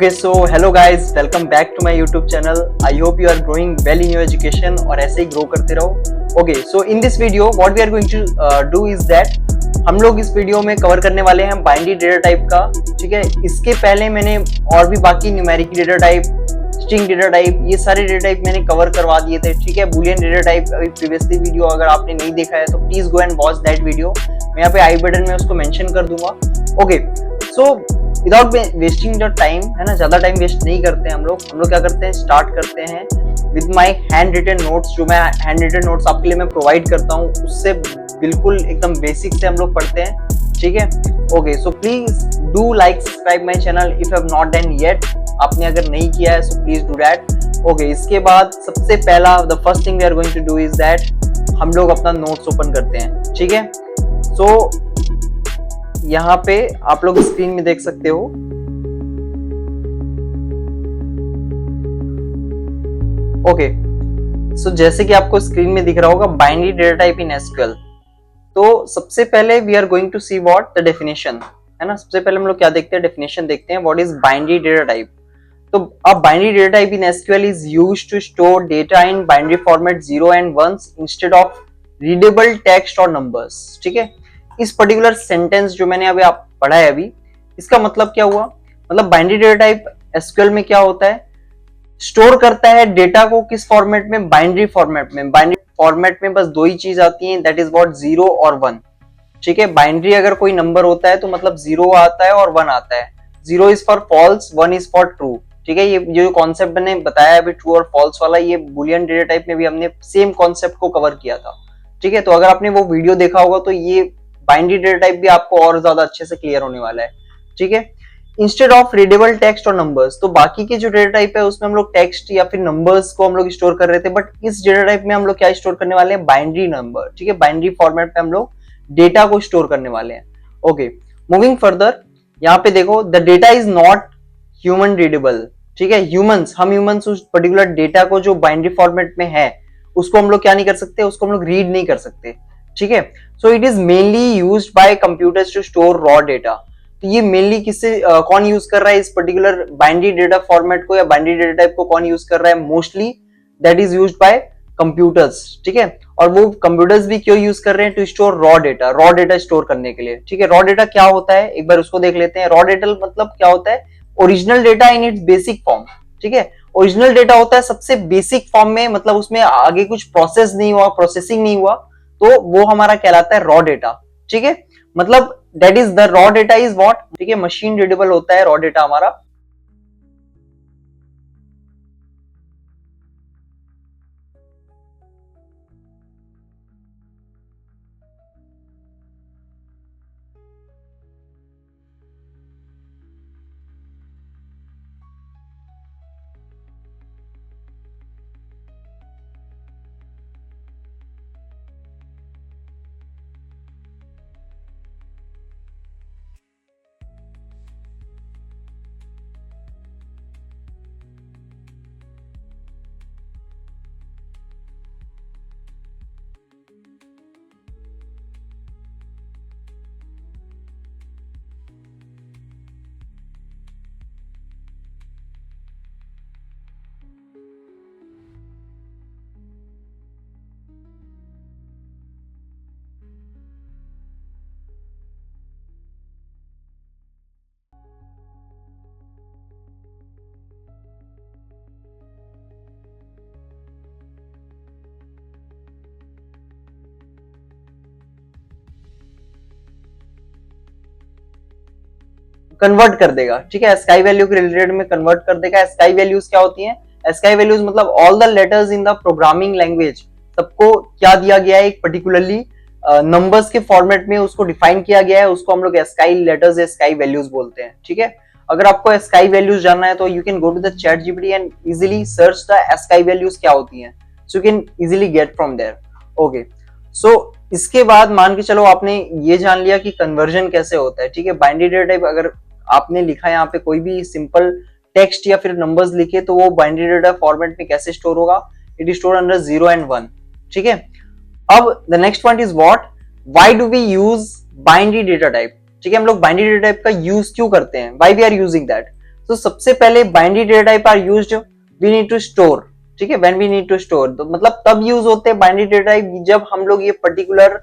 Okay, so hello guys, welcome back to my YouTube channel. I hope you are growing well in your education और ऐसे ही grow करते रहो. Okay, so in this video, what we are going to do is that हम लोग इस video में cover करने वाले हैं बाइनरी डेटा टाइप का. ठीक है, इसके पहले मैंने और भी बाकी numeric data type, string data type, ये सारे डेटा टाइप मैंने कवर करवा दिए थे. ठीक है, बुलियन डेटा टाइप अभी प्रीवियसली वीडियो अगर आपने नहीं देखा है तो please go and watch that video. मैं यहाँ पे आई बटन में उसको मेंशन कर दूंगा. Okay, so without wasting the time, है ना, ज्यादा टाइम वेस्ट नहीं करते हैं हम लोग क्या करते हैं, स्टार्ट करते हैं with my hand written notes. जो मैं हैंड रिटन नोट्स आपके लिए मैं प्रोवाइड करता हूँ उससे बिल्कुल एकदम बेसिक से हम लोग पढ़ते हैं. ठीक है, okay, so please do like subscribe my channel if have not done yet. आपने अगर नहीं किया है so please do that. Okay, इसके बाद सबसे पहला the first thing we are going to do is that हम लोग अपना नोट्स ओपन करते हैं. ठीक है, सो यहाँ पे आप लोग स्क्रीन में देख सकते हो. ओके, सो जैसे कि आपको स्क्रीन में दिख रहा होगा binary data type in SQL. तो सबसे पहले we are going to see what the definition, है ना. सबसे पहले हम लोग क्या देखते हैं, डेफिनेशन देखते हैं. What is binary data type. तो अब binary data type in SQL is used to store data in binary format 0 and 1 instead of readable text और नंबर्स. ठीक है, इस पर्टिकुलर सेंटेंस जो मैंने अभी आप पढ़ा है अभी, इसका मतलब क्या हुआ, मतलब बाइनरी डेटा टाइप एसक्यूएल में क्या होता है, स्टोर करता है डेटा को किस फॉर्मेट में, बाइनरी फॉर्मेट में. बाइनरी फॉर्मेट में बस दो ही चीज आती हैं, दैट इज व्हाट 0 और 1. ठीक है, बाइनरी अगर कोई नंबर होता है तो मतलब 0 आता है और 1 आता है. 0 is for false, 1 is for true. ठीक है, ये जो कॉन्सेप्ट मैंने बताया अभी ट्रू और फॉल्स वाला, ये बुलियन डेटा टाइप में भी हमने सेम कॉन्सेप्ट को कवर किया था. ठीक है, तो अगर आपने वो वीडियो देखा होगा तो ये बाइनरी डेटा टाइप भी आपको और ज्यादा अच्छे से क्लियर होने वाला है. ठीक है, इंस्टेड ऑफ रीडेबल टेक्स्ट और नंबर्स. तो बाकी के जो डेटा टाइप है उसमें हम लोग टेक्स्ट या फिर नंबर्स को हम लोग स्टोर कर रहे थे, बट इस डेटा टाइप में हम लोग क्या स्टोर करने वाले हैं, बाइनरी नंबर. ठीक है, बाइनरी फॉर्मेट में हम लोग डेटा को स्टोर करने वाले हैं. ओके, मूविंग फर्दर, यहाँ पे देखो the data is not human readable. ठीक है, हम ह्यूमंस उस पर्टिकुलर डेटा को जो बाइनरी फॉर्मेट में है उसको हम लोग क्या नहीं कर सकते, उसको हम लोग रीड नहीं कर सकते. ठीक है, so it is mainly used by computers to store raw data. तो ये मेनली किससे कौन यूज कर रहा है इस पर्टिकुलर बाइनरी डेटा फॉर्मेट को या बाइनरी डेटा टाइप को कौन यूज कर रहा है, mostly that is used by computers. ठीक है, और वो कंप्यूटर्स भी क्यों यूज कर रहे हैं, to store raw data store करने के लिए. ठीक है, रॉ डेटा क्या होता है एक बार उसको देख लेते हैं. रॉ डेटा मतलब क्या होता है, original data in its basic form. ठीक है, ओरिजिनल डेटा होता है सबसे बेसिक फॉर्म में, मतलब उसमें आगे कुछ प्रोसेस नहीं हुआ, प्रोसेसिंग नहीं हुआ, तो वो हमारा कहलाता है रॉ डेटा. ठीक है, मतलब that is the raw data is what. ठीक है, मशीन रीडेबल होता है रॉ डेटा हमारा. कन्वर्ट कर देगा. ठीक है, स्काई वैल्यू के रिलेटेड में कन्वर्ट कर देगा. स्काई वैल्यूज क्या होती हैं, स्काई वैल्यूज मतलब all the letters in the programming language, सबको क्या दिया गया है, एक पर्टिकुलरली नंबर्स के फॉर्मेट में उसको डिफाइन किया गया है, उसको हम लोग स्काई लेटर्स या स्काई वैल्यूज बोलते हैं. ठीक है, अगर आपको स्काई वैल्यूज जानना है तो you can go to the chat GPT and easily search the sky values क्या होती हैं, so you can easily get from there. Okay, so इसके बाद मान के चलो आपने ये जान लिया कि कन्वर्जन कैसे होता है. ठीक है, बाइनरी डेटा टाइप अगर आपने लिखा है यहाँ पे कोई भी सिंपल टेक्स्ट या फिर नंबर्स लिखे तो वो बाइनरी डेटा फॉर्मेट में कैसे स्टोर होगा, it is store under 0 and 1. ठीक है, अब the next point is what, why do we use binary data type. ठीक है, हम लोग बाइनरी डेटा टाइप का यूज क्यों करते हैं, why we are using that. तो सबसे पहले binary data type are used we need to store, ठीक है, when we need to store, तो मतलब तब यूज होते हैं बाइनरी डेटा टाइप जब हम लोग ये पर्टिकुलर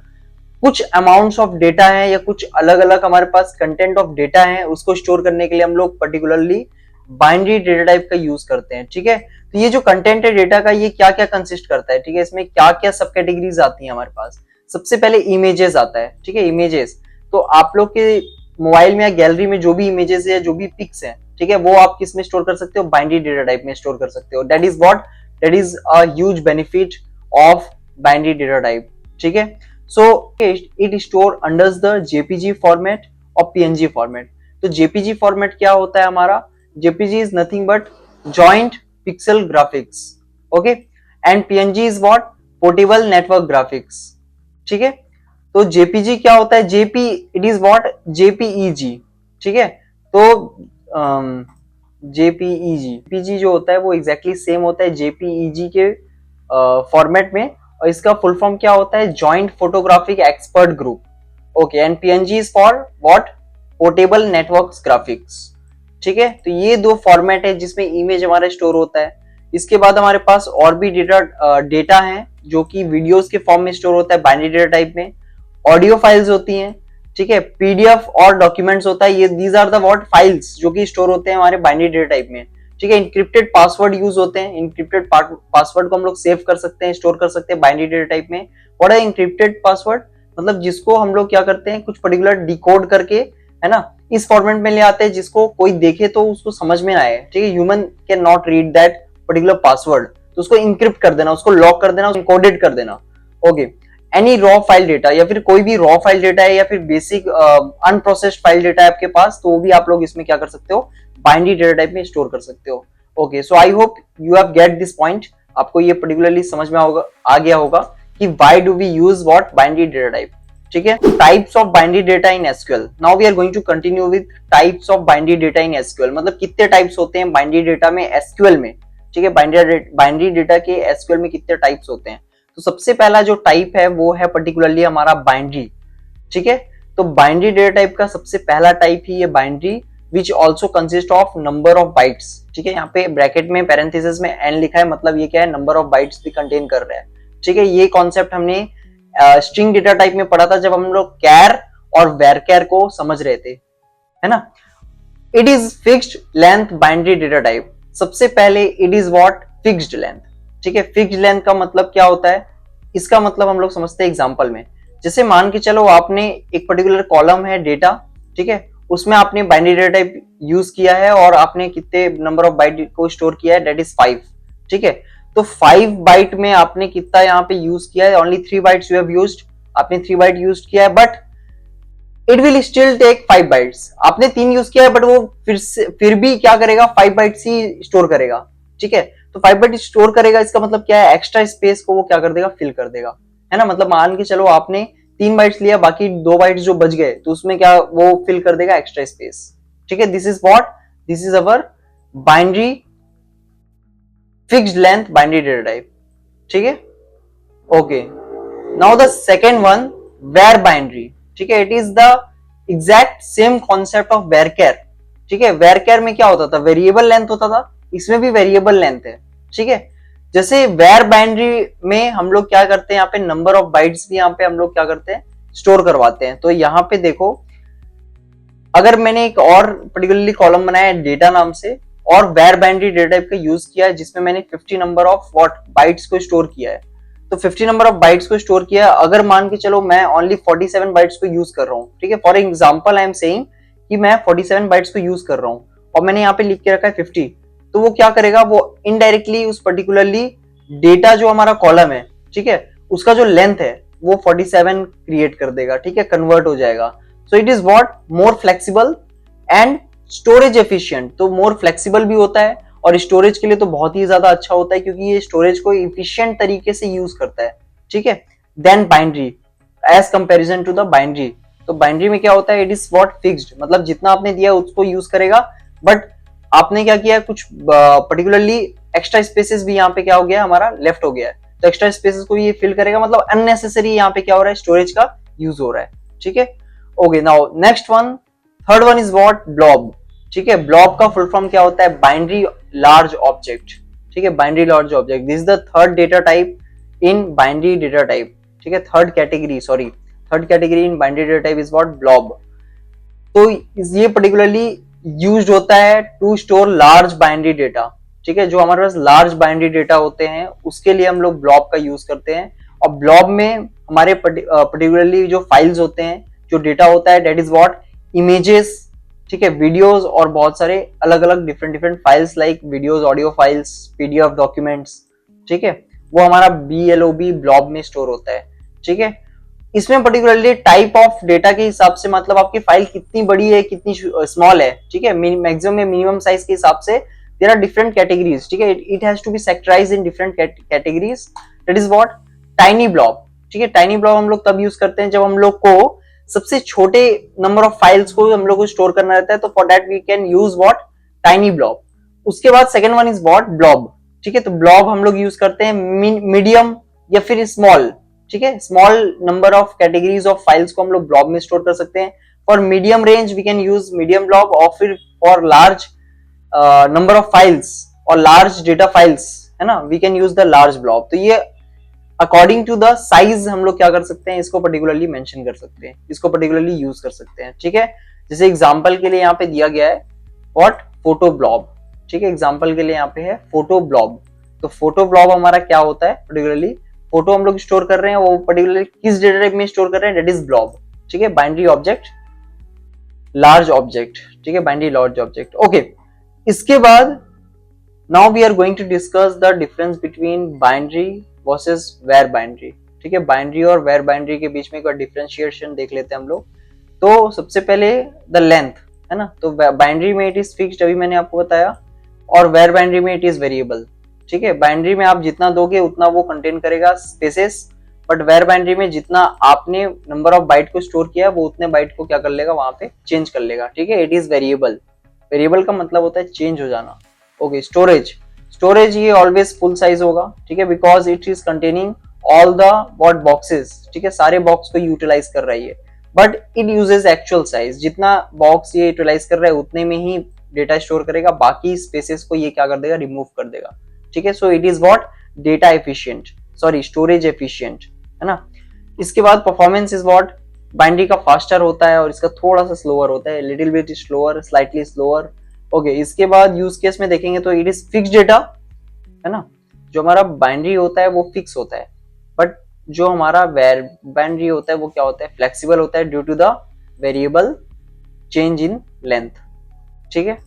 कुछ अमाउंट्स ऑफ डेटा है या कुछ अलग अलग हमारे पास कंटेंट ऑफ डेटा है उसको स्टोर करने के लिए हम लोग पर्टिकुलरली बाइनरी डेटा टाइप का यूज करते हैं, ठीक है। तो ये जो कंटेंट है डेटा का ये क्या क्या कंसिस्ट करता है, ठीक है, इसमें क्या क्या सब कैटेगरीज आती हैं हमारे पास। सबसे पहले इमेजेस आता है, ठीक है, इमेजेस। तो आप लोग के मोबाइल में या गैलरी में जो भी इमेजेस है, जो भी पिक्स है, ठीक है, वो आप किस में स्टोर कर सकते हो, बाइनरी डेटा टाइप में स्टोर कर सकते हो। That is what, that is a huge benefit of binary data type, ठीक है। So it store under the JPG format और पीएनजी फॉर्मेट। तो जेपीजी फॉर्मेट क्या होता है हमारा, JPG is nothing butt joint pixel graphics, okay, and PNG is what, portable network graphics, ठीक है। तो जेपीजी क्या होता है, JP it is what, JPEG, ठीक है। तो जेपीईजी पीजी जो होता है वो एग्जैक्टली सेम होता है जेपीईजी के फॉर्मेट में, और इसका फुल फॉर्म क्या होता है, joint photographic expert group, okay, and PNG is for what, portable networks graphics, ठीक है। तो ये दो फॉर्मेट है जिसमें इमेज हमारा स्टोर होता है। इसके बाद हमारे पास और भी डेटा है जो कि वीडियोस के फॉर्म में स्टोर होता है बाइनरी डेटा टाइप में, ऑडियो फाइल्स होती हैं, ठीक है, पीडीएफ और डॉक्यूमेंट्स होता है, ये these are the what files जो कि स्टोर होते हैं हमारे बाइनरी डेटा टाइप में, ठीक है। इंक्रिप्टेड पासवर्ड यूज होते हैं, इंक्रिप्टेड पासवर्ड को हम लोग सेव कर सकते हैं, स्टोर कर सकते हैं बाइनरी डेटा टाइप में। व्हाट है इंक्रिप्टेड पासवर्ड, मतलब जिसको हम लोग क्या करते हैं, कुछ पर्टिकुलर डिकोड करके, है ना, इस फॉर्मेट में ले आते हैं जिसको कोई देखे तो उसको समझ में ना आए, ठीक है, human can not read that particular password, तो उसको इंक्रिप्ट कर देना, उसको लॉक कर देना, इनकोडेड कर देना, okay. Any raw file data, या फिर कोई भी रॉ फाइल डेटा है या फिर बेसिक अनप्रोसेस्ड फाइल डेटा है आपके पास, तो वो भी आप लोग इसमें क्या कर सकते हो, बाइनरी डेटा टाइप में स्टोर कर सकते हो, okay. So I hope you have get this point, आपको ये पर्टिकुलरली समझ में आ गया होगा कि why do we use what, binary data type, ठीक है। Types of binary data in SQL, now we are going to continue with types of binary data in SQL, मतलब कितने टाइप्स होते हैं बाइनरी डेटा में एसक्यूएल में, ठीक है, बाइनरी डेटा के एसक्यूएल में कितने टाइप्स होते हैं। तो सबसे पहला जो टाइप है वो है पर्टिकुलरली हमारा बाइनरी, ठीक है। तो बाइनरी डेटा टाइप का सबसे पहला टाइप ही है binary, which also consist of number of bytes, ठीक है, यहाँ पे ब्रैकेट में पैरेंथेसिस में एन लिखा है, मतलब ये क्या है, नंबर ऑफ बाइट्स भी कंटेन कर रहा है, ठीक है। ये कॉन्सेप्ट हमने स्ट्रिंग डेटा टाइप में पढ़ा था जब हम लोग कैर और वेरकैर को समझ रहे थे, है ना। It is fixed length binary data type, सबसे पहले it is what, fixed length, ठीक है। फिक्स्ड लेंथ का मतलब क्या होता है, इसका मतलब हम लोग समझते हैं एग्जांपल में। जैसे मान के चलो आपने एक पर्टिकुलर कॉलम है डेटा, ठीक है, उसमें आपने बाइनरी डेटा टाइप यूज किया है और आपने कितने नंबर ऑफ बाइट को स्टोर किया है, दैट इज 5, ठीक है। तो 5 बाइट में आपने कितना यहाँ पे यूज किया है, only 3 bytes you have used, आपने 3 बाइट यूज किया है, but it will still take 5 bytes. आपने 3 यूज किया है बट वो फिर भी क्या करेगा, 5 बाइट्स ही स्टोर करेगा, ठीक है। तो 5 बाइट स्टोर करेगा, इसका मतलब क्या है, एक्स्ट्रा स्पेस को वो क्या कर देगा, फिल कर देगा, है ना। मतलब मान के चलो आपने 3 बाइट्स लिया, बाकी 2 बाइट्स जो बच गए तो उसमें क्या वो फिल कर देगा एक्स्ट्रा स्पेस, ठीक है। This is what, this is our binary fixed length binary data type, ठीक है, okay. Now the second one, where binary, ठीक है, it is the exact same concept of varchar, ठीक है। वेरकैर में क्या होता था, वेरिएबल लेंथ होता था, इसमें भी वेरिएबल लेंथ है, ठीक है। जैसे वेर बाइनरी में हम लोग क्या करते हैं, यहाँ पे नंबर ऑफ बाइट्स भी यहाँ पे हम लोग क्या करते हैं, स्टोर करवाते हैं। तो यहाँ पे देखो, अगर मैंने एक और पर्टिकुलरली कॉलम बनाया है डेटा नाम से और वेर बाइनरी डेटा टाइप का यूज किया है जिसमें मैंने 50 नंबर ऑफ व्हाट बाइट्स को स्टोर किया है, तो 50 नंबर ऑफ बाइट्स को स्टोर किया है। अगर मान के चलो मैं ओनली 47 बाइट्स को यूज कर रहा हूँ, ठीक है, for example I am saying कि मैं 47 बाइट्स को यूज कर रहा हूँ और मैंने यहाँ पे लिख के रखा है 50, तो वो क्या करेगा, वो इनडायरेक्टली उस पर्टिकुलरली डेटा जो हमारा कॉलम है, ठीक है, उसका जो लेंथ है वो 47 क्रिएट कर देगा, ठीक है, कन्वर्ट हो जाएगा। सो it is what, more flexible and storage efficient. तो मोर फ्लेक्सिबल भी होता है और स्टोरेज के लिए तो बहुत ही ज्यादा अच्छा होता है क्योंकि ये स्टोरेज को इफिशिएंट तरीके से यूज करता है, ठीक है। Then binary as comparison to the binary, तो बाइनरी में क्या होता है, इट इज व्हाट फिक्स्ड, मतलब जितना आपने दिया उसको यूज करेगा, बट आपने क्या किया, कुछ पर्टिकुलरली एक्स्ट्रा स्पेसेस भी यहाँ पे क्या हो गया, हमारा लेफ्ट हो गया है, तो एक्स्ट्रा स्पेसेस को ये फिल करेगा, मतलब अननेसेसरी यहाँ पे क्या हो रहा है, स्टोरेज का यूज हो रहा है, ठीक है, okay. Now next one, third one is what, blob, ठीक है, ब्लॉब का फुल फॉर्म क्या होता है, बाइनरी लार्ज ऑब्जेक्ट, ठीक है, binary large object, this is the third data type in binary data type, ठीक है, third category in binary data type is what, blob. तो ये पर्टिकुलरली यूज्ड होता है to store large binary data, ठीक है, जो हमारे पास लार्ज बाइनरी डेटा होते हैं उसके लिए हम लोग ब्लॉब का यूज करते हैं। और ब्लॉब में हमारे पर्टिकुलरली जो फाइल्स होते हैं, जो डेटा होता है, डेट इज व्हाट, इमेजेस, ठीक है, वीडियोस और बहुत सारे अलग अलग different different files like videos, audio files, PDF documents, ठीक है, वो हमारा बीएलओबी ब्लॉब में स्टोर होता है, ठीक है। इसमें पर्टिकुलरली टाइप ऑफ डेटा के हिसाब से, मतलब आपकी फाइल कितनी बड़ी है कितनी स्मॉल है, ठीक है, मैक्सिमम में मिनिमम साइज के हिसाब से देयर आर डिफरेंट कैटेगरीज, ठीक है, it has to be sectorized in different categories, that is what, tiny blob, ठीक है। टाइनी ब्लॉब हम लोग तब यूज करते हैं जब हम लोग को सबसे छोटे नंबर ऑफ फाइल्स को हम लोग को स्टोर करना रहता है, तो for that we can use what, tiny blob. उसके बाद second one is what, blob, ठीक है, तो ब्लॉब हम लोग यूज करते हैं मीडियम या फिर स्मॉल, ठीक है, small number of categories of files को हम लोग ब्लॉब में स्टोर कर सकते हैं। For medium range we can use medium blob, और फिर for large number of files और लार्ज डेटा फाइल्स, है ना, we can use the large blob. तो ये अकॉर्डिंग टू द साइज हम लोग क्या कर सकते हैं, इसको पर्टिकुलरली मेंशन कर सकते हैं, इसको पर्टिकुलरली यूज कर सकते हैं, ठीक है। जैसे एग्जांपल के लिए यहाँ पे दिया गया है व्हाट, फोटो ब्लॉब, ठीक है, एग्जांपल के लिए यहाँ पे है फोटो ब्लॉब। तो फोटो ब्लॉब हमारा क्या होता है, पर्टिकुलरली फोटो हम लोग स्टोर कर रहे हैं, वो पर्टिकुलरली किस डेटा टाइप में स्टोर कर रहे हैं, दैट इज ब्लॉब, ठीक है, बाइनरी ऑब्जेक्ट, लार्ज ऑब्जेक्ट, ठीक है, बाइनरी लार्ज ऑब्जेक्ट, ओके। इसके बाद now we are going to discuss the difference between binary versus var binary, ठीक है, बाइनरी और वेर बाइनरी के बीच में एक डिफरेंशिएशन देख लेते हैं हम लोग। तो सबसे पहले द लेंथ, है ना, तो बाइनरी में इट इज फिक्स्ड, अभी मैंने आपको बताया, और वेर बाइनरी में इट इज वेरिएबल, ठीक है। बाइनरी में आप जितना दोगे उतना वो कंटेन करेगा स्पेसेस, बट वेर बाइनरी में जितना आपने नंबर ऑफ बाइट को स्टोर किया वो उतने बाइट को क्या कर लेगा, वहां पे चेंज कर लेगा, ठीक है। इट इज वेरिएबल, वेरिएबल का मतलब होता है चेंज हो जाना, ओके। स्टोरेज ये ऑलवेज फुल साइज होगा, ठीक है, because it is containing all the what boxes, ठीक है, सारे बॉक्स को यूटिलाइज कर रही है, but it uses actual size, जितना बॉक्स ये यूटिलाइज कर रहा है उतने में ही डेटा स्टोर करेगा, बाकी स्पेसेस को ये क्या कर देगा, रिमूव कर देगा, ठीक है। So it is what, data efficient, sorry storage efficient, है ना। इसके बाद परफॉर्मेंस इज व्हाट, बाइनरी का फास्टर होता है और इसका थोड़ा सा स्लोअर होता है, little bit slower, slightly slower, okay. इसके बाद यूज केस में देखेंगे तो इट इज फिक्स्ड डेटा, है ना, जो हमारा बाइनरी होता है वो फिक्स होता है, बट जो हमारा वेर बाइनरी होता है वो क्या होता है, फ्लेक्सिबल होता है due to the variable change in length, ठीक है।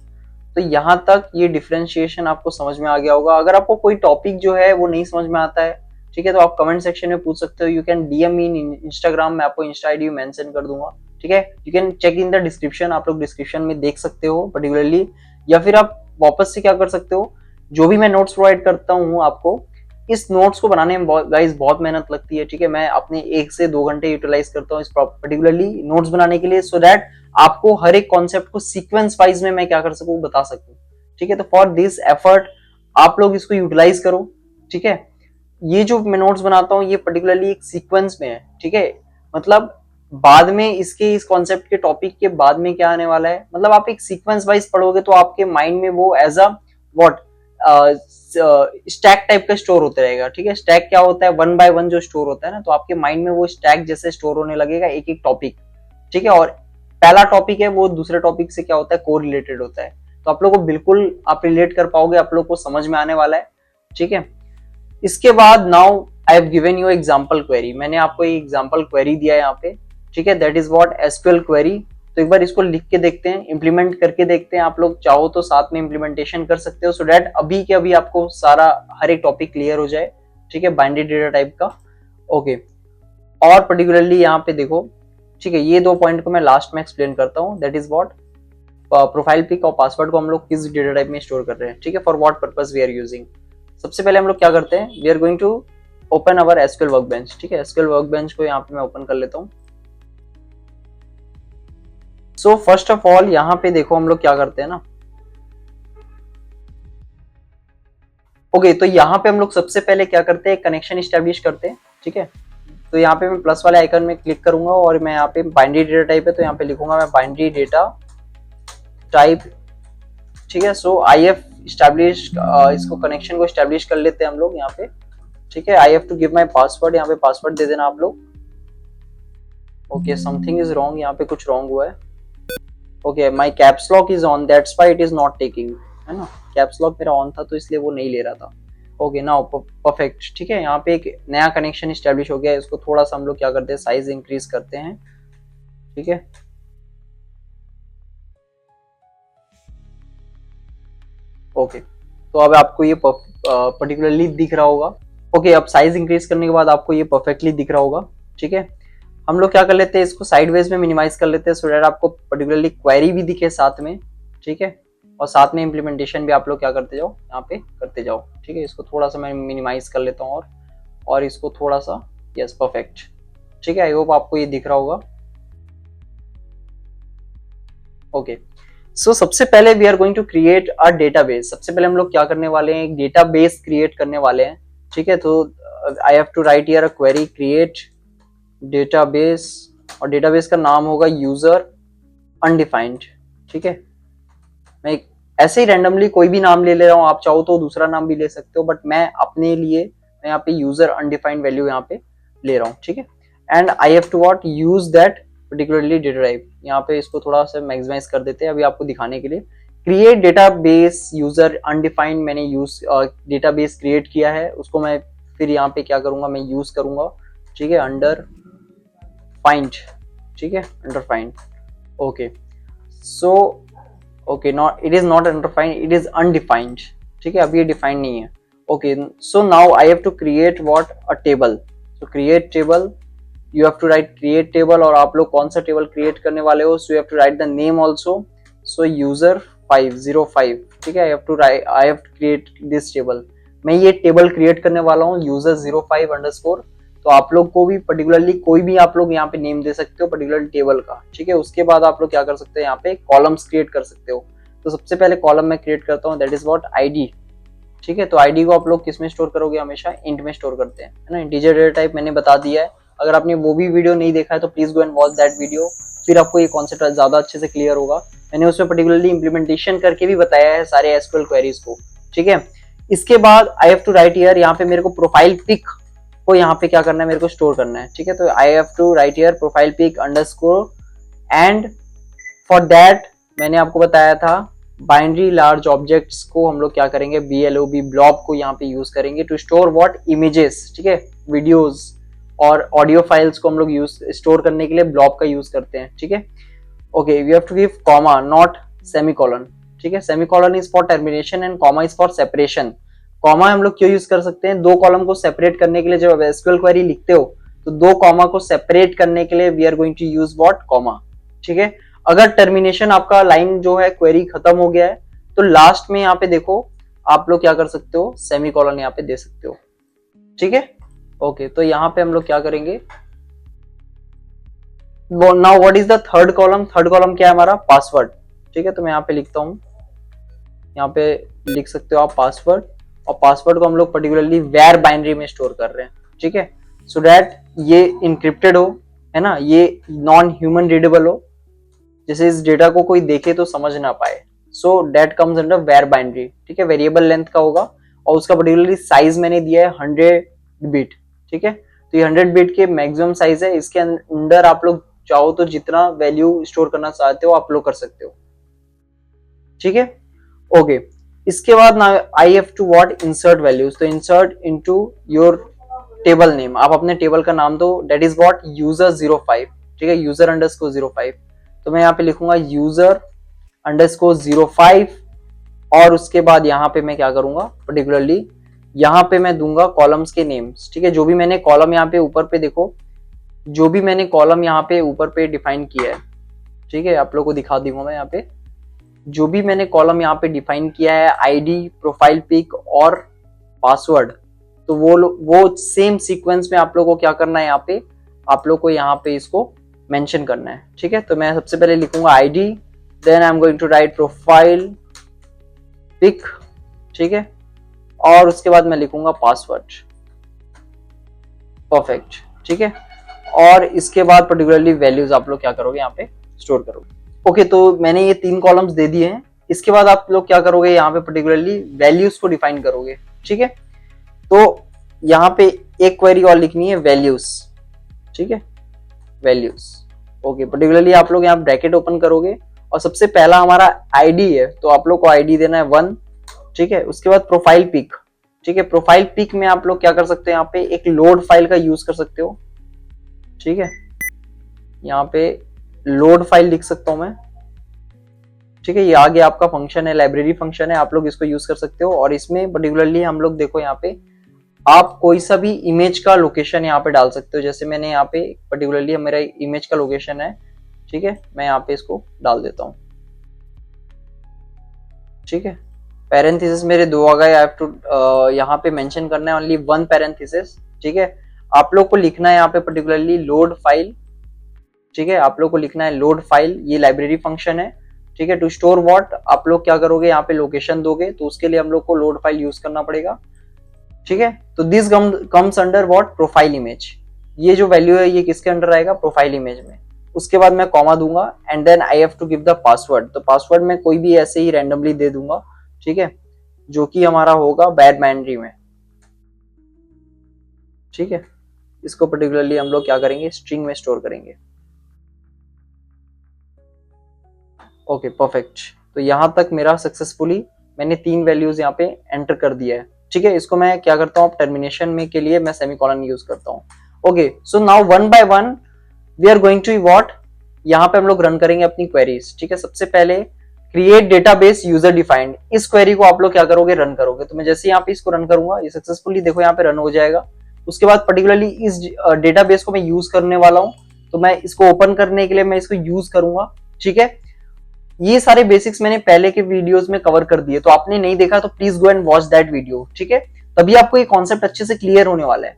तो यहां तक ये डिफरेंशिएशन आपको समझ में आ गया होगा। अगर आपको कोई टॉपिक जो है वो नहीं समझ में आता है, ठीक है, तो आप कमेंट सेक्शन में पूछ सकते हो, you can DM me in Instagram, मैं आपको इंस्टा आईडी मेंशन कर दूंगा, ठीक है। You can check in the description, आप लोग डिस्क्रिप्शन में देख सकते हो पर्टिकुलरली, या फिर आप वापस से क्या कर सकते हो, जो भी मैं नोट्स प्रोवाइड करता हूँ आपको, इस नोट्स को बनाने में गाइस बहुत मेहनत लगती है, ठीक है। मैं अपने 1 से 2 घंटे यूटिलाइज करता हूँ इस पर्टिकुलरली नोट्स बनाने के लिए, सो दैट आपको हर एक कॉन्सेप्ट को सीक्वेंस वाइज में मैं क्या कर सकूं, बता सकूं, ठीक है। तो फॉर दिस एफर्ट आप लोग इसको यूटिलाइज करो, ठीक है। ये जो मैं नोट्स बनाता हूँ ये पर्टिकुलरली एक सीक्वेंस में है, ठीक है, मतलब बाद में इसके इस कॉन्सेप्ट के टॉपिक के बाद में क्या आने वाला है, मतलब आप एक सीक्वेंस वाइज पढ़ोगे तो आपके माइंड में वो as a what, stack type का स्टोर होता रहेगा, ठीक है। स्टैक क्या होता है, 1 बाय 1 जो स्टोर होता है ना, तो आपके माइंड में वो स्टैक जैसे स्टोर होने लगेगा एक एक टॉपिक, ठीक है। और पहला टॉपिक है वो दूसरे टॉपिक से क्या होता है, को रिलेटेड होता है, तो आप लोग को बिल्कुल आप रिलेट कर पाओगे, आप लोग को समझ में आने वाला है, ठीक है। इसके बाद now I have given you example query, मैंने आपको एक एग्जांपल क्वेरी दिया है यहाँ पे, ठीक है, that is what, SQL query. तो एक बार इसको लिख के देखते हैं, इंप्लीमेंट करके देखते हैं, आप लोग चाहो तो साथ में इंप्लीमेंटेशन कर सकते हो, सो दैट अभी के अभी आपको सारा हर एक टॉपिक क्लियर हो जाए, ठीक है, बाइनरी डेटा टाइप का, ओके। और पर्टिकुलरली यहाँ पे देखो, ठीक है, ये 2 पॉइंट को मैं लास्ट में एक्सप्लेन करता हूँ, that is what, profile pic और पासवर्ड को हम लोग किस डेटा टाइप में स्टोर कर रहे हैं, ठीक है, for what purpose we are using. सबसे पहले हम लोग क्या करते हैं, we are going to open our SQL workbench, ठीक है, एसक्यूएल वर्कबेंच को यहाँ पे मैं ओपन कर लेता हूँ। सो फर्स्ट ऑफ ऑल यहाँ पे देखो हम लोग क्या करते हैं ना, ओके, तो यहाँ पे हम लोग सबसे पहले क्या करते हैं, कनेक्शन स्टैब्लिश करते हैं, ठीक है। तो यहाँ पे मैं प्लस वाले आइकन में क्लिक करूंगा और मैं यहाँ पे बाइनरी डेटा टाइप है तो यहाँ पे लिखूंगा मैं बाइनरी डेटा टाइप ठीक है। सो आई एफ स्टैब्लिश, इसको कनेक्शन को स्टैब्लिश कर लेते हैं हम लोग यहाँ पे, ठीक है। I have to give my password, यहाँ पे पासवर्ड दे देना आप लोग। ओके, समथिंग इज रॉन्ग, यहाँ पे कुछ रॉन्ग हुआ है। Okay, my caps lock is on, that's why it is not taking, है ना। कैप्स लॉक मेरा ऑन था तो इसलिए वो नहीं ले रहा था। ओके, नाउ परफेक्ट, ठीक है। यहाँ पे एक नया कनेक्शन स्टैब्लिश हो गया है। इसको थोड़ा सा हम लोग क्या करते हैं, साइज इंक्रीज करते हैं, ठीक है। ओके, तो अब आपको ये पर्टिकुलरली दिख रहा होगा। ओके, अब साइज इंक्रीज करने के बाद आपको ये परफेक्टली दिख रहा होगा, ठीक है। हम लोग क्या कर लेते हैं, इसको साइडवेज में मिनिमाइज कर लेते हैं सो दैट आपको पर्टिकुलरली क्वेरी भी दिखे साथ में, ठीक है। और साथ में इम्प्लीमेंटेशन भी आप लोग क्या करते जाओ, यहाँ पे करते जाओ, ठीक है। इसको थोड़ा सा मैं मिनिमाइज कर लेता हूँ और इसको थोड़ा सा, यस परफेक्ट, ठीक है। आई होप आपको ये दिख रहा होगा। ओके, सो सबसे पहले we are going to create a database. सबसे पहले हम लोग क्या करने वाले हैं, एक डेटाबेस क्रिएट करने वाले हैं, ठीक है। तो I have to write here a query create database, और डेटाबेस का नाम होगा यूजर अनडिफाइंड, ठीक है। मैं ऐसे ही रैंडमली कोई भी नाम ले रहा हूँ, आप चाहो तो दूसरा नाम भी ले सकते हो, बट मैं अपने लिए मैं यहाँ पे यूजर अनडिफाइंड वैल्यू यहाँ पे ले रहा हूँ, ठीक है। And I have to what, use that particularly data type. यहाँ पे इसको थोड़ा सा मैक्सिमाइज कर देते हैं अभी आपको दिखाने के लिए। क्रिएट डेटाबेस यूजर अनडिफाइंड, मैंने यूज डेटाबेस क्रिएट किया है, उसको मैं फिर यहाँ पे क्या करूंगा, मैं यूज करूंगा, ठीक है, अंडर फाइंड, ठीक है, under find. Okay, so okay, not, it is not under find, it is undefined, ठीक है। अभी ये डिफाइंड नहीं है। Okay, so now I have to create what, a table. So create table, you have to write create table, और आप लोग कौन सा टेबल क्रिएट करने वाले हो, so you have to write the name also. So user 505, ठीक है। I have to create this table. मैं ये टेबल क्रिएट करने वाला हूँ यूजर 05 अंडरस्कोर। तो आप लोग को भी पर्टिकुलरली कोई भी आप लोग यहाँ पे नेम दे सकते हो पर्टिकुलर टेबल का, ठीक है। उसके बाद आप लोग क्या कर सकते हो, यहाँ पे कॉलम्स क्रिएट कर सकते हो। तो सबसे पहले कॉलम मैं क्रिएट करता हूँ, दैट इज व्हाट, आईडी, ठीक है। तो आईडी को आप लोग किस में स्टोर करोगे, हमेशा इंट में स्टोर करते हैं, है ना। इंटीजर डेटा टाइप मैंने बता दिया है। अगर आपने वो भी वीडियो नहीं देखा है तो please go and watch that video, फिर आपको ये कॉन्सेप्ट ज्यादा अच्छे से क्लियर होगा। मैंने उसमें पर्टिकुलरली इंप्लीमेंटेशन करके भी बताया है सारे एसक्यूएल क्वेरीज को, ठीक है। इसके बाद I have to write here, यहाँ पे मेरे को प्रोफाइल पिक को यहाँ पे क्या करना है, मेरे को स्टोर करना है, ठीक है। तो I have to write here profile pic underscore, and for that मैंने आपको बताया था बाइनरी लार्ज ऑब्जेक्ट्स को हम लोग क्या करेंगे, BLOB ब्लॉब को यहाँ पे यूज करेंगे टू स्टोर व्हाट, इमेजेस, ठीक है, वीडियोस और ऑडियो फाइल्स को हम लोग यूज स्टोर करने के लिए ब्लॉब का यूज करते हैं, ठीक है। Okay, we have to give comma not semicolon, ठीक है। Semicolon is for termination and comma is for separation. Comma हम लोग क्यों यूज कर सकते हैं, दो कॉलम को सेपरेट करने के लिए। जब एसक्यूएल क्वेरी लिखते हो तो दो कॉमा को सेपरेट करने के लिए we are going to use what, comma, ठीक है। अगर टर्मिनेशन आपका लाइन जो है क्वेरी खत्म हो गया है तो लास्ट में यहाँ पे देखो आप लोग क्या कर सकते हो, सेमीकोलन यहाँ पे दे सकते हो, ठीक है। ओके, तो यहाँ पे हम लोग क्या करेंगे, now what is the third column. Third column क्या है हमारा, पासवर्ड, ठीक है। तो मैं यहाँ पे लिखता हूँ, यहाँ पे लिख सकते हो आप पासवर्ड, और पासवर्ड को हम लोग पर्टिकुलरली वेयर बाइनरी में स्टोर कर रहे हैं, ठीक है। सो दैट ये इनक्रिप्टेड हो, है ना, ये नॉन ह्यूमन रीडेबल हो, जैसे इस डेटा को कोई देखे तो समझ ना पाए। So that comes under var binary, ठीक है। वेरिएबल लेंथ का होगा और उसका पर्टिकुलरली साइज मैंने दिया है 100 बिट, ठीक है। तो ये 100 बिट के मैक्सिमम साइज है। इसके अंदर आप लोग चाहो तो जितना वैल्यू स्टोर करना चाहते हो आप लोग कर सकते हो, ठीक है। ओके, इसके बाद ना I have to what, insert values. तो insert into your table name, आप अपने टेबल का नाम दो, दैट इज व्हाट, यूजर 05, ठीक है, यूजर अंडरस्कोर 05। तो मैं यहाँ पे लिखूंगा यूजर अंडरस्कोर 05, और उसके बाद यहाँ पे मैं क्या करूंगा, पर्टिकुलरली यहाँ पे मैं दूंगा कॉलम्स के नेम्स, ठीक है। जो भी मैंने कॉलम यहाँ पे ऊपर पे देखो, जो भी मैंने कॉलम यहाँ पे ऊपर पे डिफाइन किया है, ठीक है, आप लोग को दिखा दूंगा मैं यहाँ पे। जो भी मैंने कॉलम यहाँ पे डिफाइन किया है, आईडी, प्रोफाइल पिक और पासवर्ड, तो वो सेम सीक्वेंस में आप लोग को क्या करना है, यहाँ पे आप लोग को यहाँ पे इसको मेंशन करना है, ठीक है। तो मैं सबसे पहले लिखूंगा ID, then I am going to write profile pic, ठीक है, और उसके बाद मैं लिखूंगा पासवर्ड, परफेक्ट, ठीक है। और इसके बाद पर्टिकुलरली वैल्यूज आप लोग क्या करोगे, यहाँ पे स्टोर करोगे। ओके, तो मैंने ये 3 कॉलम्स दे दिए हैं। इसके बाद आप लोग क्या करोगे, यहाँ पे पर्टिकुलरली वैल्यूज को डिफाइन करोगे। ठीक है, तो यहाँ पे एक क्वेरी और लिखनी है वैल्यूज। ठीक है, वैल्यूज। ओके, पर्टिकुलरली आप लोग यहाँ ब्रैकेट ओपन करोगे और सबसे पहला हमारा आईडी है, तो आप लोग को आईडी देना है 1। ठीक है, उसके बाद प्रोफाइल पिक। ठीक है, प्रोफाइल पिक में आप लोग क्या कर सकते हो, यहाँ पे एक लोड फाइल का यूज कर सकते हो। ठीक है, यहाँ पे लोड फाइल लिख सकता हूं मैं। ठीक है, ये आगे आपका फंक्शन है, लाइब्रेरी फंक्शन है, आप लोग इसको यूज कर सकते हो। और इसमें पर्टिकुलरली हम लोग देखो यहाँ पे आप कोई सा भी इमेज का लोकेशन यहाँ पे डाल सकते हो। जैसे मैंने यहाँ पे पर्टिकुलरली मेरा इमेज का लोकेशन है। ठीक है, मैं यहाँ पे इसको डाल देता हूँ। ठीक है, पैरेंथेसिस मेरे 2 आ गए। आई हैव टू यहाँ पे मेंशन करना है ओनली 1 पैरेंथेसिस। ठीक है, आप लोग को लिखना है यहाँ पे पर्टिकुलरली लोड फाइल। ठीक है, आप लोग को लिखना है लोड फाइल, ये लाइब्रेरी फंक्शन है। ठीक है, टू स्टोर व्हाट, आप लोग क्या करोगे, यहाँ पे लोकेशन दोगे, तो उसके लिए हम लोग को लोड फाइल यूज करना पड़ेगा। ठीक है, तो this comes under what, profile image. ये जो वैल्यू है ये किसके अंडर आएगा, प्रोफाइल इमेज में। उसके बाद मैं कॉमा दूंगा and then I have to give the password. तो पासवर्ड में कोई भी ऐसे ही रैंडमली दे दूंगा। ठीक है, जो कि हमारा होगा वेर बाइनरी में। ठीक है, इसको पर्टिकुलरली हम लोग क्या करेंगे, स्ट्रिंग में स्टोर करेंगे। Okay, perfect. तो यहां तक मेरा सक्सेसफुली मैंने 3 वैल्यूज यहाँ पे एंटर कर दिया है। ठीक है, इसको मैं क्या करता हूँ, टर्मिनेशन में के लिए मैं सेमीकोलन यूज करता हूँ। Okay, so now one by one we are going to what, यहाँ पे हम लोग रन करेंगे अपनी क्वेरीज। ठीक है, सबसे पहले क्रिएट डेटाबेस यूजर डिफाइंड, इस क्वेरी को आप लोग क्या करोगे, रन करोगे। तो मैं जैसे यहाँ पे इसको रन करूंगा, ये सक्सेसफुली देखो यहाँ पे रन हो जाएगा। उसके बाद पर्टिकुलरली इस डेटाबेस को मैं यूज करने वाला हूँ, तो मैं इसको ओपन करने के लिए मैं इसको यूज करूंगा। ठीक है, ये सारे बेसिक्स मैंने पहले के वीडियोस में कवर कर दिए, तो आपने नहीं देखा तो please go and watch that video. ठीक है, तभी आपको ये कॉन्सेप्ट अच्छे से क्लियर होने वाला है।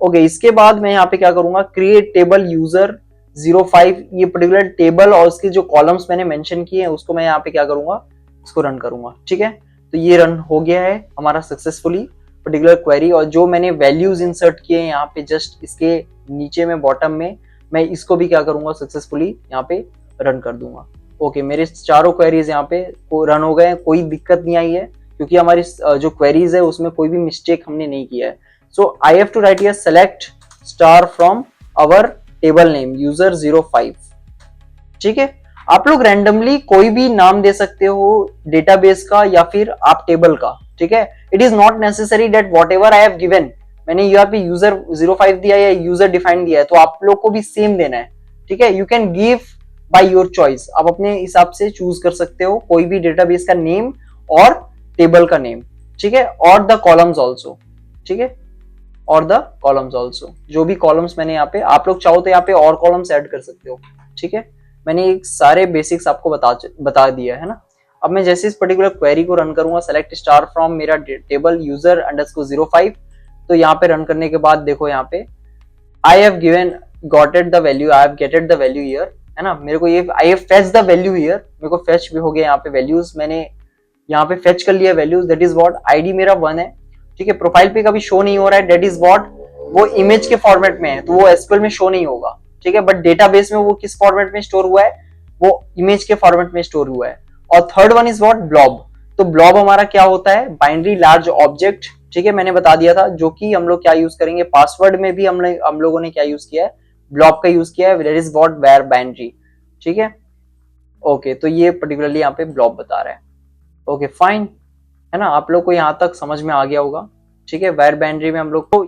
ओके, इसके बाद मैं यहाँ पे क्या करूंगा, क्रिएट टेबल यूजर 05, ये पर्टिकुलर टेबल और उसके जो कॉलम्स मैंने मेंशन किए हैं उसको मैं यहाँ पे क्या करूंगा, इसको रन करूंगा। ठीक है, तो ये रन हो गया है हमारा सक्सेसफुली पर्टिकुलर क्वेरी। और जो मैंने वैल्यूज इंसर्ट किए हैं यहाँ पे जस्ट इसके नीचे में बॉटम में, मैं इसको भी क्या करूंगा, सक्सेसफुली यहाँ पे रन कर दूंगा। ओके, मेरे चारों क्वेरीज यहाँ पे रन हो गए, कोई दिक्कत नहीं आई है क्योंकि हमारी जो क्वेरीज है उसमें कोई भी मिस्टेक हमने नहीं किया है। So I have to write here select star from our table name user 05। ठीक है, आप लोग रैंडमली कोई भी नाम दे सकते हो डेटाबेस का या फिर आप टेबल का। ठीक है, it is not necessary that what ever I have given, मैंने यहाँ पे यूजर 05 दिया या यूजर डिफाइन दिया है तो आप लोग को भी सेम देना है। ठीक है, you can give by your choice, आप अपने हिसाब से चूज कर सकते हो कोई भी डेटाबेस का नेम और टेबल का नेम। ठीक है, और द कॉलम्स ऑल्सो। ठीक है, और द कॉलम्स ऑल्सो, जो भी कॉलम्स मैंने यहाँ पे, आप लोग चाहो तो यहाँ पे और कॉलम्स ऐड कर सकते हो। ठीक है, मैंने एक सारे बेसिक्स आपको बता दिया है ना। अब मैं जैसे इस पर्टिकुलर क्वेरी को रन करूंगा, सेलेक्ट स्टार फ्रॉम मेरा टेबल यूजर अंडरस्कोर 05, तो यहाँ पे रन करने के बाद देखो यहाँ पे I have given gotted the value, I have getted the value here, है ना। मेरे को ये I have fetch the value here, मेरे को फेच भी हो गया यहाँ पे वैल्यूज, मैंने यहाँ पे फेच कर लिया values, that is what, ID मेरा 1 है। ठीक है, प्रोफाइल पे कभी शो नहीं हो रहा है, दैट इज व्हाट, वो इमेज के फॉर्मेट में है तो वो एसक्यूएल में शो नहीं होगा। ठीक है, बट डेटाबेस में वो किस फॉर्मेट में स्टोर हुआ है, वो इमेज के फॉर्मेट में स्टोर हुआ है। और third one is what, blob. तो ब्लॉब हमारा क्या होता है, बाइनरी लार्ज ऑब्जेक्ट। ठीक है, मैंने बता दिया था, जो कि हम लोग क्या यूज करेंगे, पासवर्ड में भी हम लोगों ने क्या यूज किया है, ब्लॉब का यूज किया है, that is what, var binary. ठीक है, ओके, तो ये पर्टिकुलरली यहाँ पे ब्लॉब बता रहा है। ओके फाइन, है ना, आप लोग को यहाँ तक समझ में आ गया होगा। ठीक है, वेर बाइनरी में हम लोग को